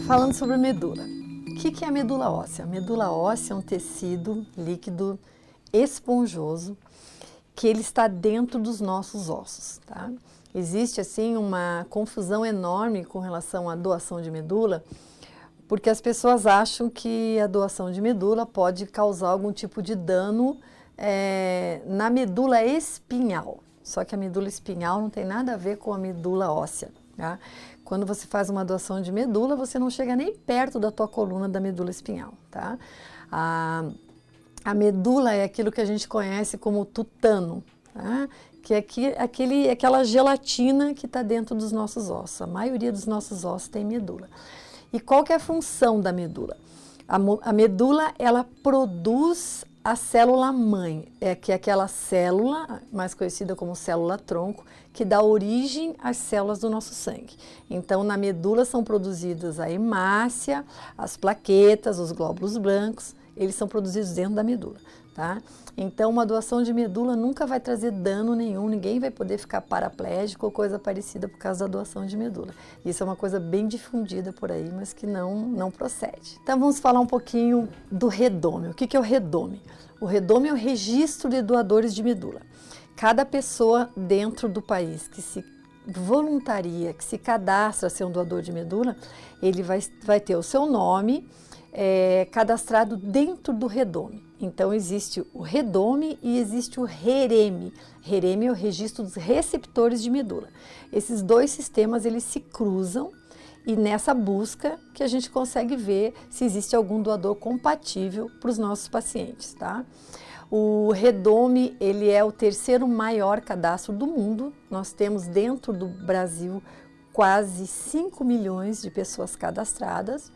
Falando sobre a medula. O que é a medula óssea? A medula óssea é um tecido líquido esponjoso que ele está dentro dos nossos ossos, tá? Existe assim uma confusão enorme com relação à doação de medula, porque as pessoas acham que a doação de medula pode causar algum tipo de dano na medula espinhal. Só que a medula espinhal não tem nada a ver com a medula óssea, tá? Quando você faz uma doação de medula, você não chega nem perto da tua coluna da medula espinhal, tá? A medula é aquilo que a gente conhece como tutano, tá? Que é aquela gelatina que está dentro dos nossos ossos. A maioria dos nossos ossos tem medula. E qual que é a função da medula? A medula, ela produz a célula mãe, que é aquela célula, mais conhecida como célula-tronco, que dá origem às células do nosso sangue. Então, na medula são produzidas a hemácia, as plaquetas, os glóbulos brancos, eles são produzidos dentro da medula, tá? Então, uma doação de medula nunca vai trazer dano nenhum, ninguém vai poder ficar paraplégico ou coisa parecida por causa da doação de medula. Isso é uma coisa bem difundida por aí, mas que não procede. Então, vamos falar um pouquinho do redome. O que é o redome? O redome é o registro de doadores de medula. Cada pessoa dentro do país que se voluntaria, que se cadastra a ser um doador de medula, ele vai ter o seu nome cadastrado dentro do redome. Então, existe o redome e existe o REREME. REREME é o registro dos receptores de medula. Esses dois sistemas, eles se cruzam e nessa busca que a gente consegue ver se existe algum doador compatível para os nossos pacientes, tá? O redome, ele é o terceiro maior cadastro do mundo. Nós temos dentro do Brasil quase 5 milhões de pessoas cadastradas.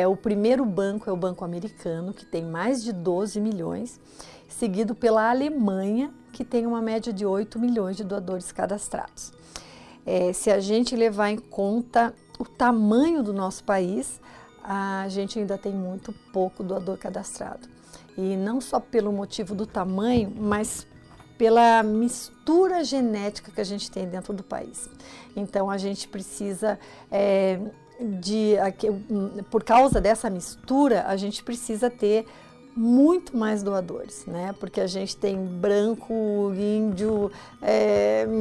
O primeiro banco é o Banco Americano, que tem mais de 12 milhões, seguido pela Alemanha, que tem uma média de 8 milhões de doadores cadastrados. Se a gente levar em conta o tamanho do nosso país, a gente ainda tem muito pouco doador cadastrado. E não só pelo motivo do tamanho, mas pela mistura genética que a gente tem dentro do país. Então, a gente precisa por causa dessa mistura, a gente precisa ter muito mais doadores, né? Porque a gente tem branco, índio,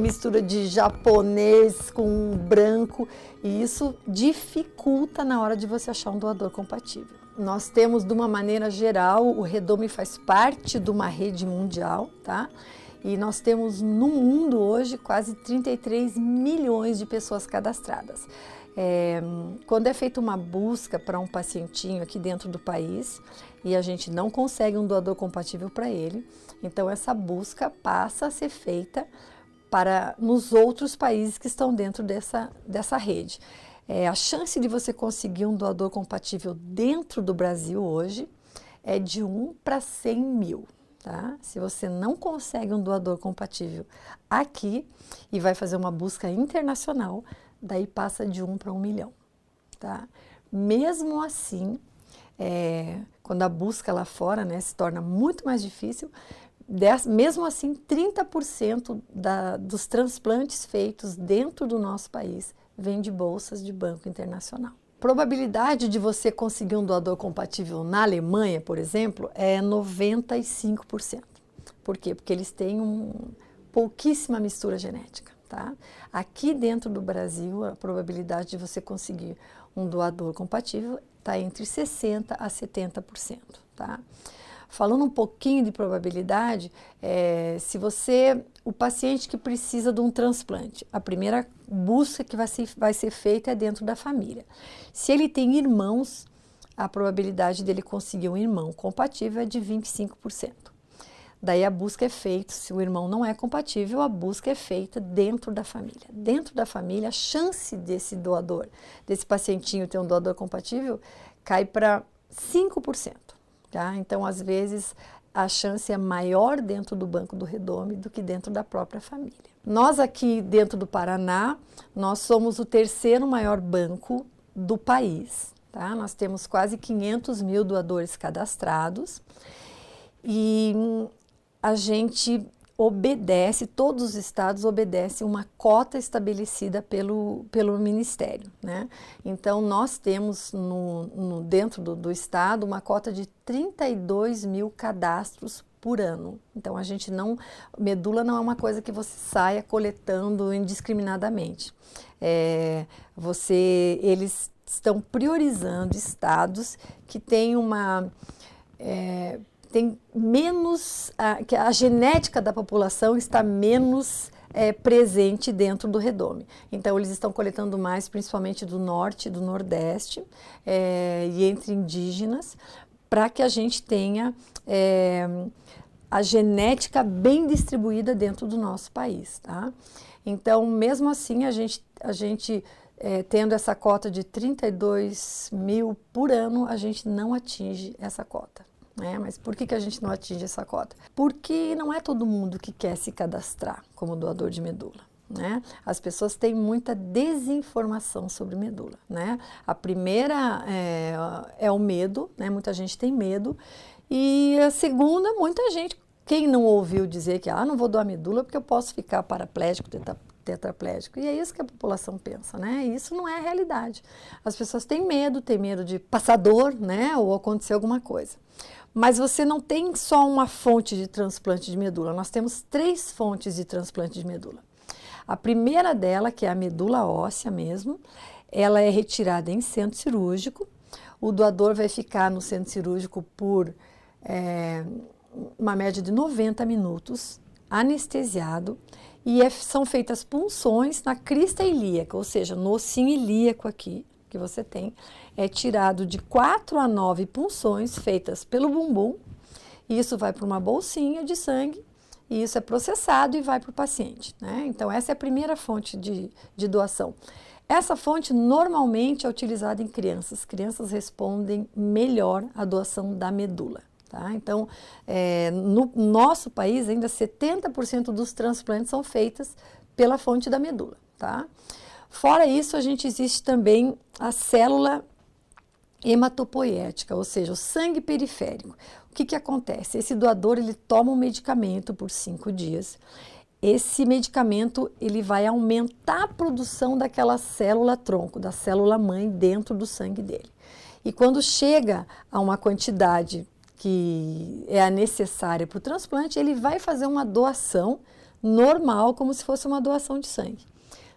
mistura de japonês com branco, e isso dificulta na hora de você achar um doador compatível. Nós temos, de uma maneira geral, o redome faz parte de uma rede mundial, tá? E nós temos no mundo hoje quase 33 milhões de pessoas cadastradas. Quando é feita uma busca para um pacientinho aqui dentro do país e a gente não consegue um doador compatível para ele, então essa busca passa a ser feita nos outros países que estão dentro dessa rede. A chance de você conseguir um doador compatível dentro do Brasil hoje é de 1 para 100 mil. Tá? Se você não consegue um doador compatível aqui e vai fazer uma busca internacional, daí passa de 1 para 1 milhão. Tá? Mesmo assim, quando a busca lá fora, né, se torna muito mais difícil, mesmo assim 30% dos transplantes feitos dentro do nosso país vem de bolsas de banco internacional. Probabilidade de você conseguir um doador compatível na Alemanha, por exemplo, é 95%. Por quê? Porque eles têm pouquíssima mistura genética, tá? Aqui dentro do Brasil, a probabilidade de você conseguir um doador compatível está entre 60% a 70%, tá? Falando um pouquinho de probabilidade, o paciente que precisa de um transplante, a primeira busca que vai ser feita é dentro da família. Se ele tem irmãos, a probabilidade dele conseguir um irmão compatível é de 25%. Daí a busca é feita, se o irmão não é compatível, a busca é feita dentro da família. Dentro da família, a chance desse pacientinho ter um doador compatível cai para 5%. Tá? Então, às vezes, a chance é maior dentro do banco do redome do que dentro da própria família. Nós aqui dentro do Paraná, nós somos o terceiro maior banco do país. Tá? Nós temos quase 500 mil doadores cadastrados e a gente todos os estados obedecem uma cota estabelecida pelo Ministério, né? Então, nós temos dentro do estado uma cota de 32 mil cadastros por ano. Então, medula não é uma coisa que você saia coletando indiscriminadamente. Eles estão priorizando estados que têm tem menos, que a genética da população está menos presente dentro do Redome. Então, eles estão coletando mais, principalmente do norte e do nordeste, e entre indígenas, para que a gente tenha a genética bem distribuída dentro do nosso país, tá? Então, mesmo assim, a gente tendo essa cota de 32 mil por ano, a gente não atinge essa cota. Mas por que a gente não atinge essa cota? Porque não é todo mundo que quer se cadastrar como doador de medula, né? As pessoas têm muita desinformação sobre medula, né? A primeira é o medo, né? Muita gente tem medo. E a segunda, muita gente, quem não ouviu dizer que não vou doar medula porque eu posso ficar paraplégico, tetraplégico. E é isso que a população pensa, né? E isso não é a realidade. As pessoas têm medo de passar dor, né? Ou acontecer alguma coisa. Mas você não tem só uma fonte de transplante de medula, nós temos 3 fontes de transplante de medula. A primeira dela, que é a medula óssea mesmo, ela é retirada em centro cirúrgico. O doador vai ficar no centro cirúrgico por uma média de 90 minutos, anestesiado, e são feitas punções na crista ilíaca, ou seja, no ossinho ilíaco aqui, que você tem, é tirado de 4 a 9 punções feitas pelo bumbum, e isso vai para uma bolsinha de sangue, e isso é processado e vai para o paciente, né? Então, essa é a primeira fonte de doação. Essa fonte normalmente é utilizada em crianças. Crianças respondem melhor à doação da medula, tá? Então, no nosso país, ainda 70% dos transplantes são feitos pela fonte da medula, tá? Fora isso, existe também a célula hematopoética, ou seja, o sangue periférico. O que acontece? Esse doador, ele toma um medicamento por 5 dias. Esse medicamento, ele vai aumentar a produção daquela célula tronco, da célula mãe dentro do sangue dele. E quando chega a uma quantidade que é a necessária para o transplante, ele vai fazer uma doação normal, como se fosse uma doação de sangue.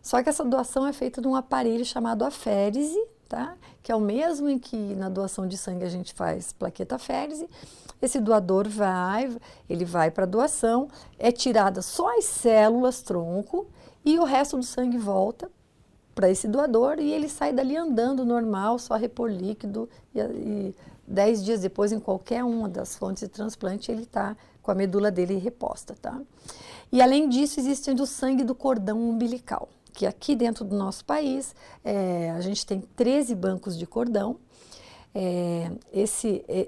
Só que essa doação é feita num aparelho chamado aférese, tá? Que é o mesmo em que na doação de sangue a gente faz plaqueta aférese. Esse doador ele vai para a doação, é tirada só as células tronco e o resto do sangue volta para esse doador e ele sai dali andando normal, só repor líquido e 10 dias depois, em qualquer uma das fontes de transplante, ele está com a medula dele reposta, tá? E além disso, existe o sangue do cordão umbilical, que aqui dentro do nosso país, a gente tem 13 bancos de cordão.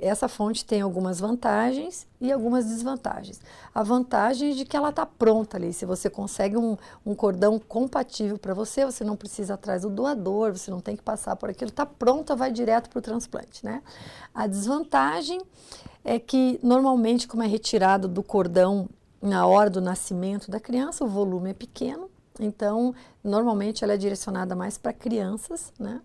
Essa fonte tem algumas vantagens e algumas desvantagens. A vantagem é de que ela está pronta ali. Se você consegue um cordão compatível para você, você não precisa ir atrás do doador, você não tem que passar por aquilo, está pronta, vai direto para o transplante, né? A desvantagem é que normalmente, como é retirado do cordão na hora do nascimento da criança, o volume é pequeno, então normalmente ela é direcionada mais para crianças, né?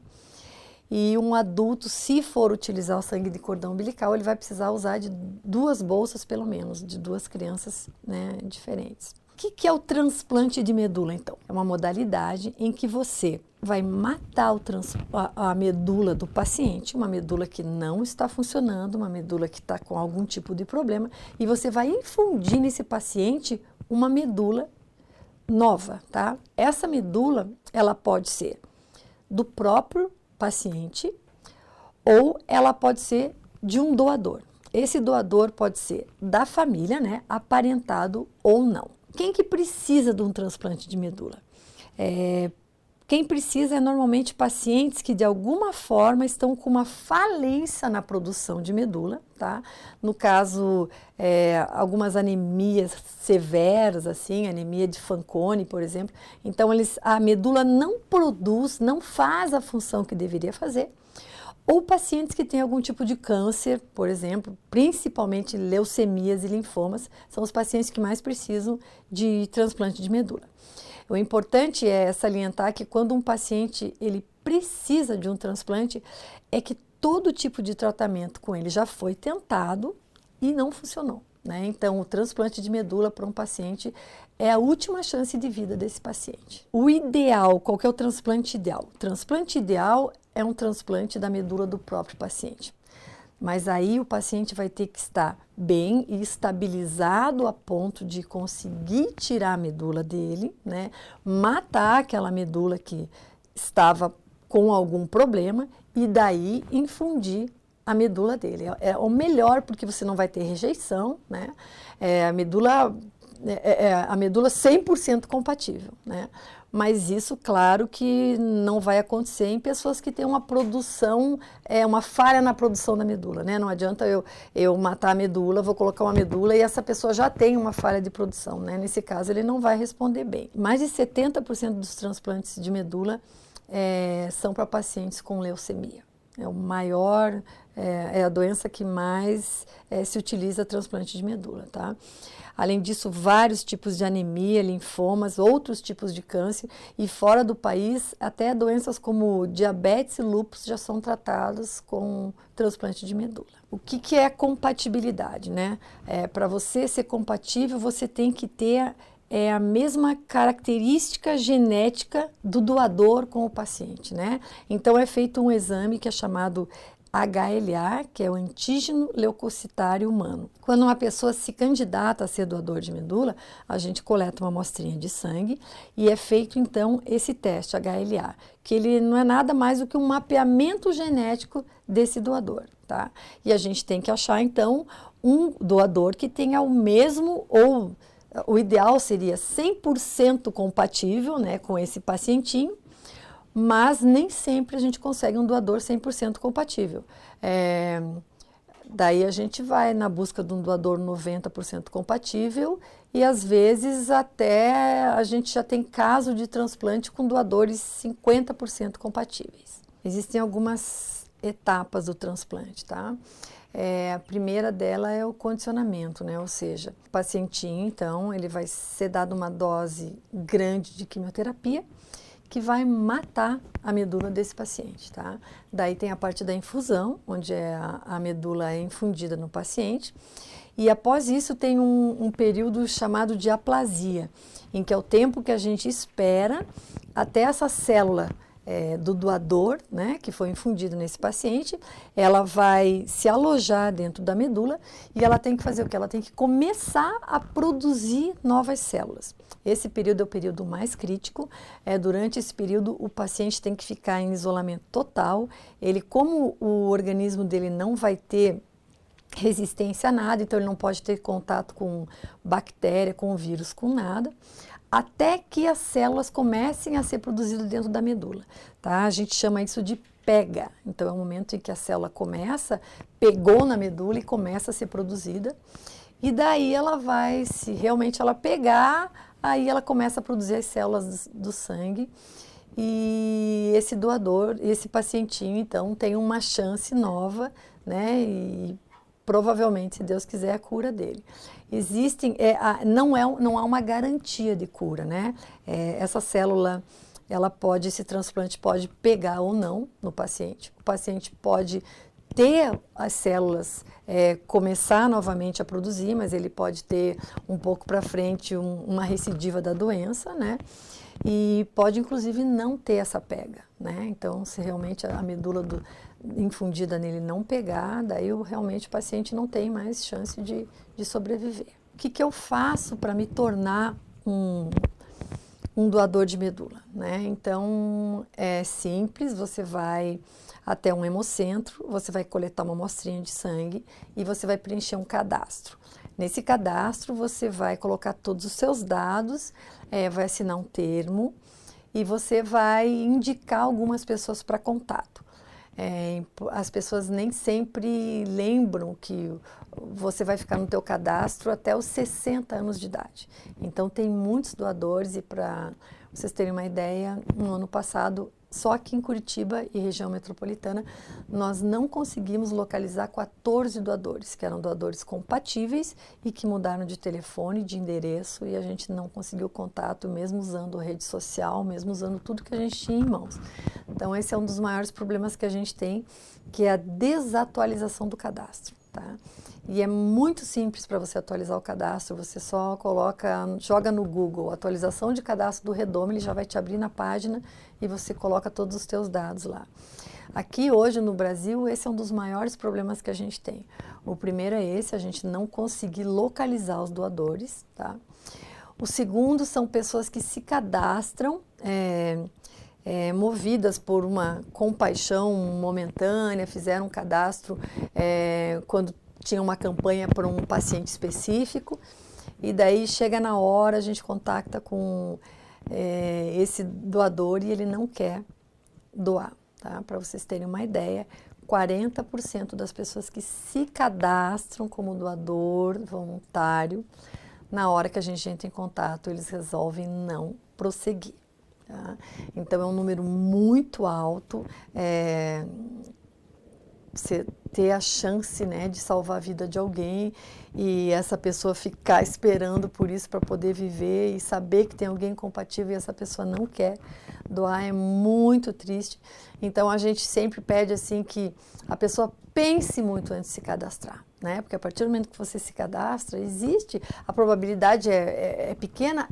E um adulto, se for utilizar o sangue de cordão umbilical, ele vai precisar usar de 2 bolsas, pelo menos, de 2 crianças, né, diferentes. O que é o transplante de medula, então? É uma modalidade em que você vai matar a medula do paciente, uma medula que não está funcionando, uma medula que está com algum tipo de problema, e você vai infundir nesse paciente uma medula nova, tá? Essa medula, ela pode ser do próprio paciente ou ela pode ser de um doador. Esse doador pode ser da família, né, aparentado ou não. Quem que precisa de um transplante de medula? Quem precisa é normalmente pacientes que de alguma forma estão com uma falência na produção de medula, tá? No caso, algumas anemias severas, assim, anemia de Fanconi, por exemplo. Então, a medula não produz, não faz a função que deveria fazer. ou pacientes que têm algum tipo de câncer, por exemplo, principalmente leucemias e linfomas, são os pacientes que mais precisam de transplante de medula. O importante é salientar que quando um paciente ele precisa de um transplante, é que todo tipo de tratamento com ele já foi tentado e não funcionou, né? Então, o transplante de medula para um paciente é a última chance de vida desse paciente. O ideal, qual que é o transplante ideal? O transplante ideal é um transplante da medula do próprio paciente. Mas aí o paciente vai ter que estar bem e estabilizado a ponto de conseguir tirar a medula dele, né? Matar aquela medula que estava com algum problema e daí infundir a medula dele. É o melhor porque você não vai ter rejeição, né? A medula 100% compatível, né? Mas isso, claro, que não vai acontecer em pessoas que têm uma produção, uma falha na produção da medula, né? Não adianta eu matar a medula, vou colocar uma medula e essa pessoa já tem uma falha de produção, né? Nesse caso, ele não vai responder bem. Mais de 70% dos transplantes de medula são para pacientes com leucemia. É o maior, é a doença que mais se utiliza transplante de medula, tá? Além disso, vários tipos de anemia, linfomas, outros tipos de câncer e fora do país, até doenças como diabetes e lúpus já são tratadas com transplante de medula. O que é compatibilidade, né? Para você ser compatível, você tem que ter a mesma característica genética do doador com o paciente, né? Então é feito um exame que é chamado HLA, que é o antígeno leucocitário humano. Quando uma pessoa se candidata a ser doador de medula, a gente coleta uma amostrinha de sangue e é feito então esse teste HLA, que ele não é nada mais do que um mapeamento genético desse doador, tá? E a gente tem que achar então um doador que tenha o mesmo ou o ideal seria 100% compatível, né, com esse pacientinho, mas nem sempre a gente consegue um doador 100% compatível. Daí a gente vai na busca de um doador 90% compatível e às vezes até a gente já tem caso de transplante com doadores 50% compatíveis. Existem algumas etapas do transplante, tá? A primeira dela é o condicionamento, né? Ou seja, o pacientinho, então, ele vai ser dado uma dose grande de quimioterapia que vai matar a medula desse paciente, tá? Daí tem a parte da infusão, onde a medula é infundida no paciente, e após isso tem um período chamado de aplasia, em que é o tempo que a gente espera até essa célula do doador, né, que foi infundido nesse paciente, ela vai se alojar dentro da medula e ela tem que fazer o quê? Ela tem que começar a produzir novas células. Esse período é o período mais crítico. Durante esse período, o paciente tem que ficar em isolamento total. Ele, como o organismo dele não vai ter resistência a nada, então ele não pode ter contato com bactéria, com vírus, com nada, até que as células comecem a ser produzidas dentro da medula, tá? A gente chama isso de pega. Então é o momento em que a célula pegou na medula e começa a ser produzida. E daí ela vai, se realmente ela pegar, aí ela começa a produzir as células do sangue. E esse doador, esse pacientinho, então, tem uma chance nova, né? E provavelmente, se Deus quiser, a cura dele. Não há uma garantia de cura, né? Essa célula, esse transplante pode pegar ou não no paciente. O paciente pode ter as células começar novamente a produzir, mas ele pode ter um pouco para frente uma recidiva da doença, né? E pode, inclusive, não ter essa pega, né? Então, se realmente a medula infundida nele não pegar, daí realmente o paciente não tem mais chance de sobreviver. O que eu faço para me tornar um doador de medula, né? Então, é simples, você vai até um hemocentro, você vai coletar uma amostrinha de sangue e você vai preencher um cadastro. Nesse cadastro, você vai colocar todos os seus dados, vai assinar um termo e você vai indicar algumas pessoas para contato. As pessoas nem sempre lembram que você vai ficar no teu cadastro até os 60 anos de idade. Então, tem muitos doadores e para vocês terem uma ideia, no ano passado só aqui em Curitiba e região metropolitana, nós não conseguimos localizar 14 doadores, que eram doadores compatíveis e que mudaram de telefone, de endereço, e a gente não conseguiu contato, mesmo usando rede social, mesmo usando tudo que a gente tinha em mãos. Então, esse é um dos maiores problemas que a gente tem, que é a desatualização do cadastro, tá? E é muito simples para você atualizar o cadastro, você só joga no Google, atualização de cadastro do Redome, ele já vai te abrir na página e você coloca todos os teus dados lá. Aqui hoje no Brasil, esse é um dos maiores problemas que a gente tem. O primeiro é esse, a gente não conseguir localizar os doadores, tá? O segundo são pessoas que se cadastram, movidas por uma compaixão momentânea, fizeram um cadastro quando tinha uma campanha para um paciente específico, e daí chega na hora, a gente contacta com esse doador e ele não quer doar, tá? Para vocês terem uma ideia, 40% das pessoas que se cadastram como doador voluntário, na hora que a gente entra em contato, eles resolvem não prosseguir. Tá? Então, é um número muito alto, você ter a chance, né, de salvar a vida de alguém e essa pessoa ficar esperando por isso para poder viver e saber que tem alguém compatível e essa pessoa não quer doar, é muito triste. Então, a gente sempre pede assim que a pessoa pense muito antes de se cadastrar, né? Porque a partir do momento que você se cadastra, existe, a probabilidade é pequena,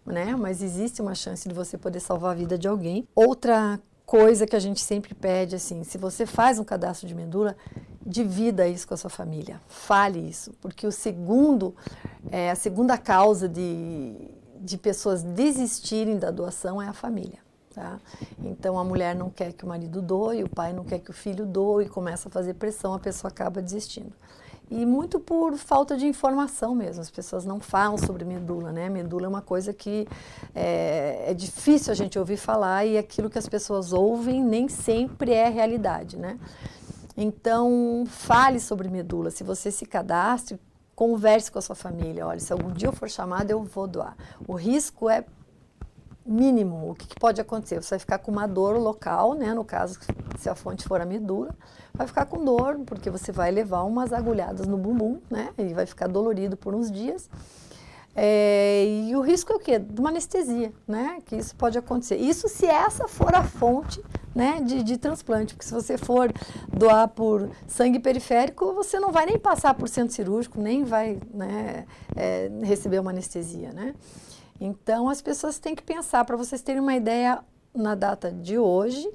né? Mas existe uma chance de você poder salvar a vida de alguém. Outra coisa que a gente sempre pede, assim, se você faz um cadastro de medula, divida isso com a sua família, fale isso, porque a segunda causa de pessoas desistirem da doação é a família. Tá? Então, a mulher não quer que o marido doe, o pai não quer que o filho doe, começa a fazer pressão, a pessoa acaba desistindo. E muito por falta de informação mesmo, as pessoas não falam sobre medula, né? Medula é uma coisa que é difícil a gente ouvir falar e aquilo que as pessoas ouvem nem sempre é realidade, né? Então, fale sobre medula, se você se cadastre, converse com a sua família, olha, se algum dia eu for chamada, eu vou doar. O risco é mínimo. O que pode acontecer? Você vai ficar com uma dor local, né? No caso, se a fonte for a medula, vai ficar com dor, porque você vai levar umas agulhadas no bumbum, né? E vai ficar dolorido por uns dias. E o risco é o quê? De uma anestesia, né? Que isso pode acontecer. Isso se essa for a fonte, né, de transplante, porque se você for doar por sangue periférico, você não vai nem passar por centro cirúrgico, nem vai, né, receber uma anestesia, né? Então, as pessoas têm que pensar, para vocês terem uma ideia, na data de hoje,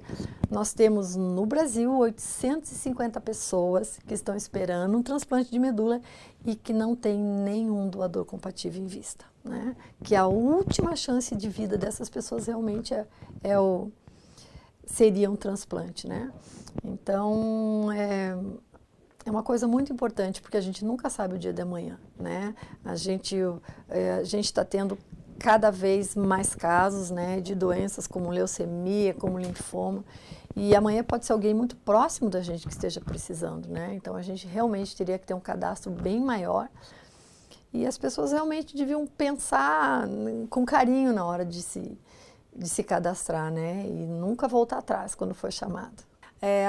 nós temos no Brasil 850 pessoas que estão esperando um transplante de medula e que não tem nenhum doador compatível em vista, né? Que a última chance de vida dessas pessoas realmente seria um transplante, né? Então, é uma coisa muito importante, porque a gente nunca sabe o dia de amanhã, né? A gente está tendo cada vez mais casos, né, de doenças como leucemia, como linfoma, e amanhã pode ser alguém muito próximo da gente que esteja precisando, né? Então, a gente realmente teria que ter um cadastro bem maior e as pessoas realmente deviam pensar com carinho na hora de se cadastrar, né? E nunca voltar atrás quando for chamado.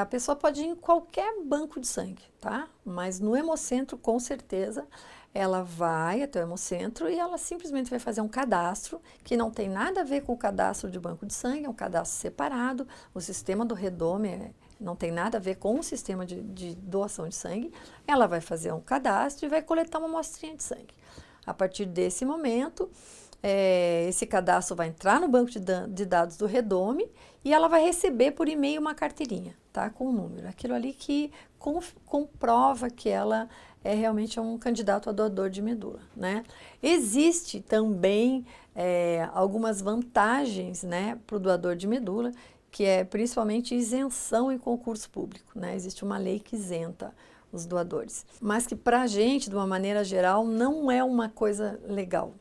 A pessoa pode ir em qualquer banco de sangue, tá? Mas no Hemocentro, com certeza, ela vai até o Hemocentro e ela simplesmente vai fazer um cadastro que não tem nada a ver com o cadastro de banco de sangue, é um cadastro separado. O sistema do Redome não tem nada a ver com o sistema de doação de sangue. Ela vai fazer um cadastro e vai coletar uma amostrinha de sangue. A partir desse momento, esse cadastro vai entrar no banco de dados do Redome e ela vai receber por e-mail uma carteirinha, tá? Com o número. Aquilo ali que comprova que ela realmente um candidato a doador de medula, né? Existe também algumas vantagens, né, para o doador de medula, que é principalmente isenção em concurso público, né? Existe uma lei que isenta os doadores, mas que para a gente, de uma maneira geral, não é uma coisa legal,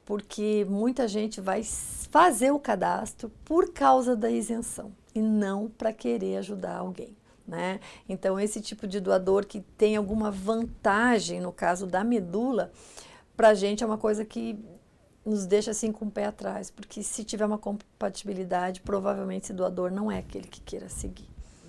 porque muita gente vai fazer o cadastro por causa da isenção e não para querer ajudar alguém, né? Então, esse tipo de doador que tem alguma vantagem, no caso da medula, para a gente é uma coisa que nos deixa assim com o pé atrás, porque se tiver uma compatibilidade, provavelmente esse doador não é aquele que queira seguir.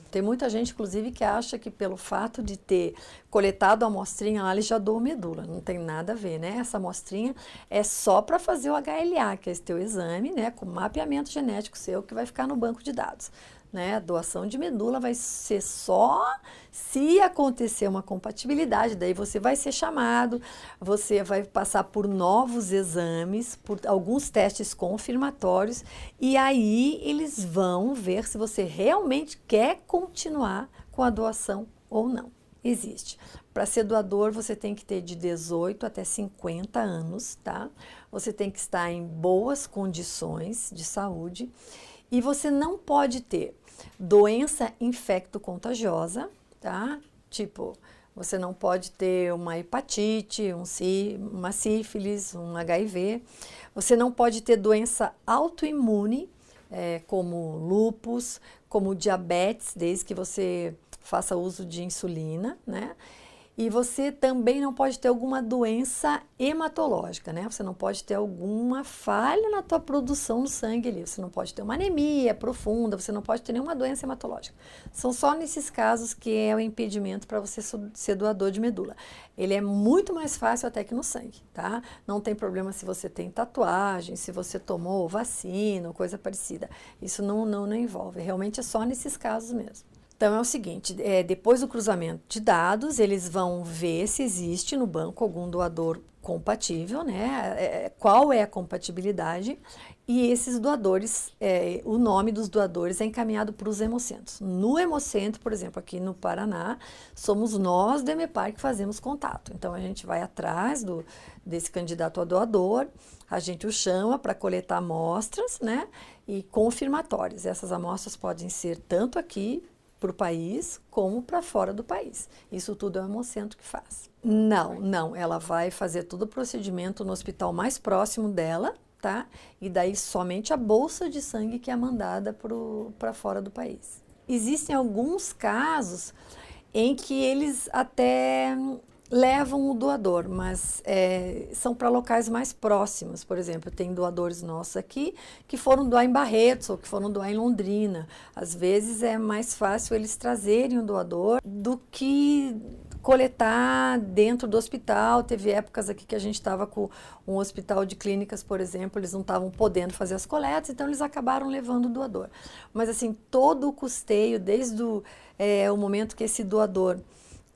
Tem muita gente, inclusive, que acha que pelo fato de ter coletado a amostrinha lá, ele já doou medula. Não tem nada a ver, né? Essa amostrinha é só para fazer o HLA, que é esse teu exame, né? Com mapeamento genético seu, que vai ficar no banco de dados. Né? A doação de medula vai ser só se acontecer uma compatibilidade, daí você vai ser chamado, você vai passar por novos exames, por alguns testes confirmatórios, e aí eles vão ver se você realmente quer continuar com a doação ou não. Existe. Para ser doador, você tem que ter de 18 até 50 anos, tá? Você tem que estar em boas condições de saúde. E você não pode ter doença infecto-contagiosa, tá? Tipo, você não pode ter uma hepatite, uma sífilis, um HIV. Você não pode ter doença autoimune, como lúpus, como diabetes, desde que você faça uso de insulina, né? E você também não pode ter alguma doença hematológica, né? Você não pode ter alguma falha na tua produção do sangue ali. Você não pode ter uma anemia profunda, você não pode ter nenhuma doença hematológica. São só nesses casos que é o impedimento para você ser doador de medula. Ele é muito mais fácil até que no sangue, tá? Não tem problema se você tem tatuagem, se você tomou vacina ou coisa parecida. Isso não envolve. Realmente é só nesses casos mesmo. Então é o seguinte, depois do cruzamento de dados, eles vão ver se existe no banco algum doador compatível, né? Qual é a compatibilidade, e esses doadores, o nome dos doadores é encaminhado para os hemocentros. No hemocentro, por exemplo, aqui no Paraná, somos nós do EMEPAR que fazemos contato. Então a gente vai atrás desse candidato a doador, a gente o chama para coletar amostras, né? E confirmatórias. Essas amostras podem ser tanto aqui para o país como para fora do país. Isso tudo é o hemocentro que faz. Não, ela vai fazer todo o procedimento no hospital mais próximo dela, tá? E daí somente a bolsa de sangue que é mandada para fora do país. Existem alguns casos em que eles até levam o doador, mas são para locais mais próximos. Por exemplo, tem doadores nossos aqui que foram doar em Barretos ou que foram doar em Londrina. Às vezes é mais fácil eles trazerem o doador do que coletar dentro do hospital. Teve épocas aqui que a gente estava com um hospital de clínicas, por exemplo, eles não estavam podendo fazer as coletas, então eles acabaram levando o doador. Mas assim, todo o custeio, desde o momento que esse doador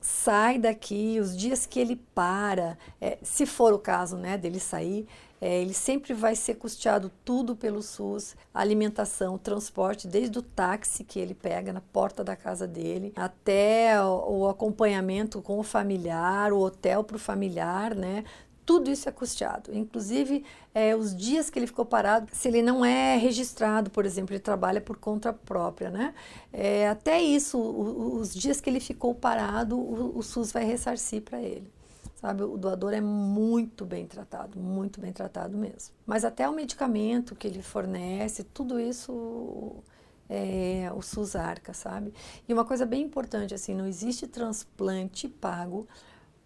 sai daqui, os dias que ele para, se for o caso, né, dele sair, ele sempre vai ser custeado tudo pelo SUS, alimentação, transporte, desde o táxi que ele pega na porta da casa dele, até o acompanhamento com o familiar, o hotel para o familiar, né? Tudo isso é custeado, inclusive os dias que ele ficou parado, se ele não é registrado, por exemplo, ele trabalha por conta própria, né? Até isso, os dias que ele ficou parado, o SUS vai ressarcir para ele. Sabe, o doador é muito bem tratado mesmo. Mas até o medicamento que ele fornece, tudo isso o SUS arca, sabe? E uma coisa bem importante, assim, não existe transplante pago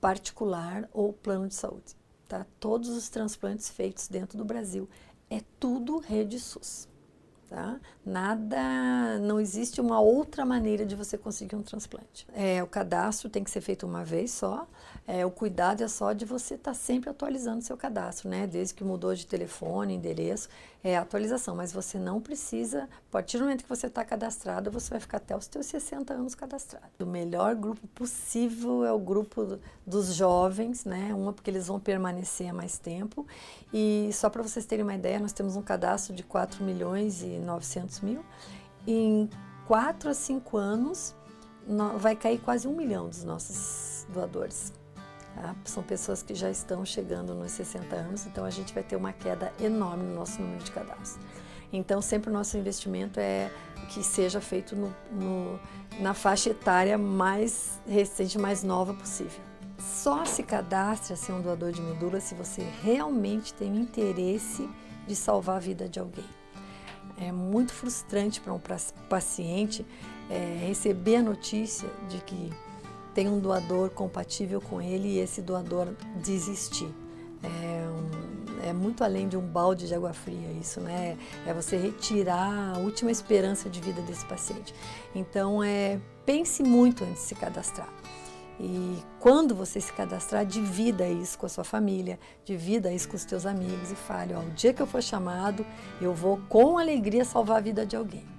particular ou plano de saúde. Tá? Todos os transplantes feitos dentro do Brasil é tudo rede SUS. Tá? Não existe uma outra maneira de você conseguir um transplante. O cadastro tem que ser feito uma vez só, o cuidado é só de você estar sempre atualizando seu cadastro, né? Desde que mudou de telefone, endereço, é atualização, mas você não precisa, a partir do momento que você está cadastrado, você vai ficar até os seus 60 anos cadastrado. O melhor grupo possível é o grupo dos jovens, né? Porque eles vão permanecer há mais tempo, e só para vocês terem uma ideia, nós temos um cadastro de 4.900.000, em 4 a 5 anos vai cair quase 1 milhão dos nossos doadores. Tá? São pessoas que já estão chegando nos 60 anos, então a gente vai ter uma queda enorme no nosso número de cadastros. Então sempre o nosso investimento é que seja feito na faixa etária mais recente, mais nova possível. Só se cadastre a ser um doador de medula se você realmente tem interesse de salvar a vida de alguém. É muito frustrante para um paciente receber a notícia de que tem um doador compatível com ele e esse doador desistir. é muito além de um balde de água fria isso, né? É você retirar a última esperança de vida desse paciente. Então, pense muito antes de se cadastrar. E quando você se cadastrar, divida isso com a sua família, divida isso com os teus amigos e fale, ó, o dia que eu for chamado, eu vou com alegria salvar a vida de alguém.